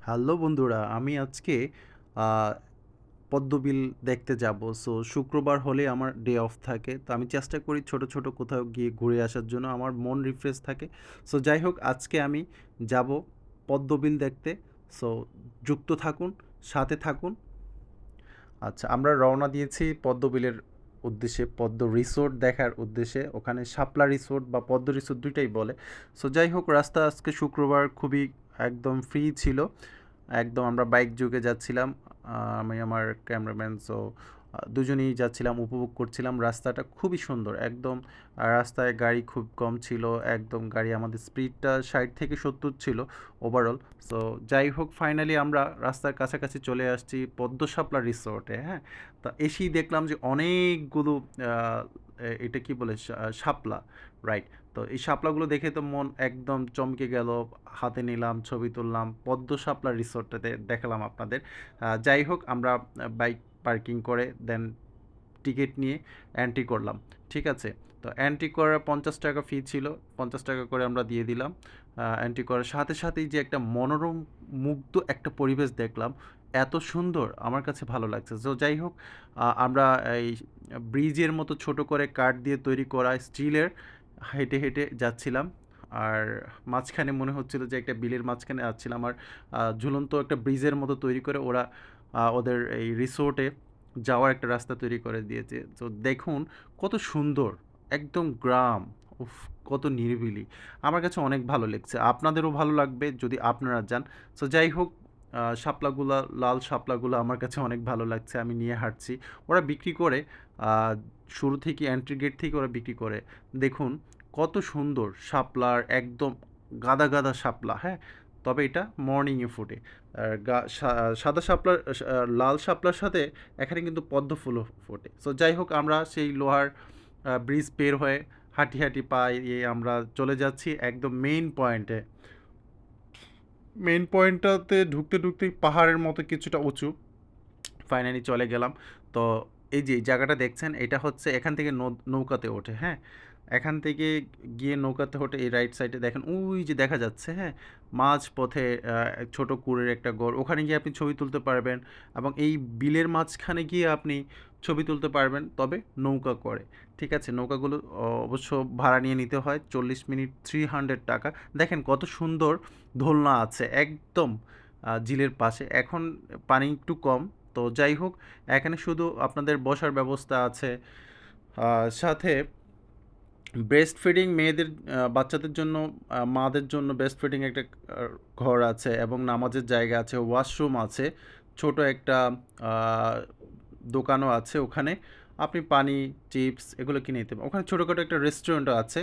Hello বন্ধুরা, আমি আজকে আ পদ্মবিল দেখতে যাব। সো শুক্রবার হলে আমার ডে অফ থাকে। তো আমি চেষ্টা করি ছোট, ছোট কোথাও গিয়ে ঘুরে আসার জন্য। আমার মন রিফ্রেশ থাকে। সো যাই হোক আজকে আমি যাব পদ্মবিল দেখতে। সো যুক্ত থাকুন, সাথে থাকুন। আচ্ছা, আমরা রওনা দিয়েছি পদ্মবিলের উদ্দেশ্যে, পদ্ম রিসোর্ট দেখার উদ্দেশ্যে। ওখানে শাপলা রিসোর্ট বা পদ্ম রিসোর্ট ২ টাই বলে। সো যাই হোক রাস্তা আজকে শুক্রবার খুবই একদম ফ্রি ছিল। একদম আমরা বাইক যোগে যাচ্ছিলাম। আমি আমার ক্যামেরাম্যান সো দুজনেই যাচ্ছিলাম, উপভোগ করছিলাম। রাস্তাটা খুবই সুন্দর। একদম রাস্তায় গাড়ি খুব কম ছিল। একদম গাড়ি আমাদের স্পিডটা ৬০ থেকে ৭০ ছিল ওভারঅল। সো যাই হোক ফাইনালি আমরা রাস্তার কাছাকাছি চলে আসছি পদ্ম শাপলা রিসোর্টে, হ্যাঁ? তো এসেই দেখলাম যে অনেকগুলো আ এটা কি বলে শাপলা, রাইট। তো এই শাপলাগুলো দেখে তো মন একদম চমকে গেল। হাতে নিলাম, ছবি তুললাম। পদ্ম শাপলা রিসোর্টটাতে দেখালাম আপনাদের। যাই হোক আমরা বাইক পার্কিং করে দেন টিকিট নিয়ে এন্ট্রি করলাম। ঠিক আছে? তো এন্ট্রি করার ৳৫০ ফি ছিল। ৳৫০ করে আমরা দিয়ে দিলাম। এন্ট্রি করার সাথে সাথেই যে একটা মনোরম মুগ্ধ একটা পরিবেশ দেখলাম, এত সুন্দর আমার কাছে ভালো লাগছে। সো যাই হোক আমরা এই ব্রিজের মতো ছোট করে কাঠ দিয়ে তৈরি করা স্টিলের হেঁটে, হেঁটে যাচ্ছিলাম। আর মাঝখানে মনে হচ্ছিল যে একটা বিলের মাঝখানে যাচ্ছিলাম। আর ঝুলন্ত একটা ব্রিজের মতো তৈরি করে ওরা ওদের এই রিসোর্টে যাওয়ার একটা রাস্তা তৈরি করে দিয়েছে। তো দেখুন কত সুন্দর, একদম গ্রাম। উফ! কত নিরিবিলি। আমার কাছে অনেক ভালো লেগছে। আপনাদেরও ভালো লাগবে যদি আপনারা যান। সো যাই হোক শাপলাগুলা, লাল শাপলাগুলা আমার কাছে অনেক ভালো লাগছে। আমি নিয়ে হাঁটছি। ওরা বিক্রি করে আ শুরু থেকে এন্ট্রি গেট থেকে ওরা বিক্রি করে। দেখুন কত সুন্দর শাপলার একদম গাদা, গাদা শাপলা, হ্যাঁ? তবে এটা মর্নিংয়ে ফোটে। আর সাদা শাপলার লাল শাপলার সাথে এখানে কিন্তু পদ্ম ফুলও ফোটে। সো যাই হোক আমরা সেই লোহার ব্রিজ পের হয়ে হাঁটি, হাঁটি পায়ে আমরা চলে যাচ্ছি একদম মেইন পয়েন্টে। মেইন পয়েন্টটাতে ঢুকতে, ঢুকতেই পাহাড়ের মতো কিছুটা উঁচু। ফাইনালি চলে গেলাম। তো এই যে জায়গাটা দেখছেন এটা হচ্ছে এখান থেকে নৌকাতে ওঠে, হ্যাঁ? এখান থেকে গিয়ে নৌকাতে ওঠে এই রাইট সাইডে দেখেন ওই যে দেখা যাচ্ছে, হ্যাঁ? মাঝপথে ছোট কুঁড়ের একটা ঘর। ওখানে গিয়ে আপনি ছবি তুলতে পারবেন এবং এই বিলের মাঝখানে গিয়ে আপনি ছবি তুলতে পারবেন তবে নৌকা করে। ঠিক আছে? নৌকাগুলো অবশ্য ভাড়া নিয়ে নিতে হয় ৪০ মিনিট ৳300 দেখেন কত সুন্দর দোলনা আছে একদম ঝিলের পাশে। এখন পানি একটু কম। তো যাই হোক এখানে শুধু আপনাদের বসার ব্যবস্থা আছে। সাথে ব্রেস্ট ফিডিং মেয়েদের বাচ্চাদের জন্য মাদের জন্য ব্রেস্ট ফিডিং একটা আ ঘর আছে এবং নামাজের জায়গা আছে, ওয়াশরুম আছে। ছোট একটা আ দোকানও আছে ওখানে। আপনি পানি, চিপস এগুলো কিনে নিতে পারেন। ওখানে ছোটখাটো একটা রেস্টুরেন্টও আছে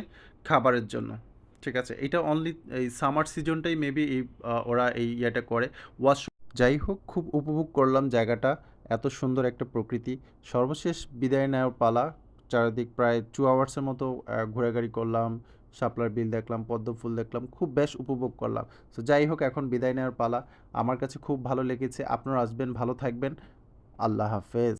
খাবারের জন্য। ঠিক আছে? এটা অনলি এই সামার সিজনটাই মেবি এই ওরা এই ইয়েটা করে। ওয়াশরুম যাই হোক খুব উপভোগ করলাম জায়গাটা। এত সুন্দর একটা প্রকৃতি। সর্বশেষ বিদায় নেওয়ার পালা। চারিদিক প্রায় 2 আওয়ার্সের মতো ঘোরাঘুরি করলাম। শাপলার বিল দেখলাম, পদ্ম ফুল দেখলাম। খুব বেশ উপভোগ করলাম। সো যাই হোক এখন বিদায় নেওয়ার পালা। আমার কাছে খুব ভালো লেগেছে। আপনারা আসবেন, ভালো থাকবেন। আল্লাহ হাফেজ।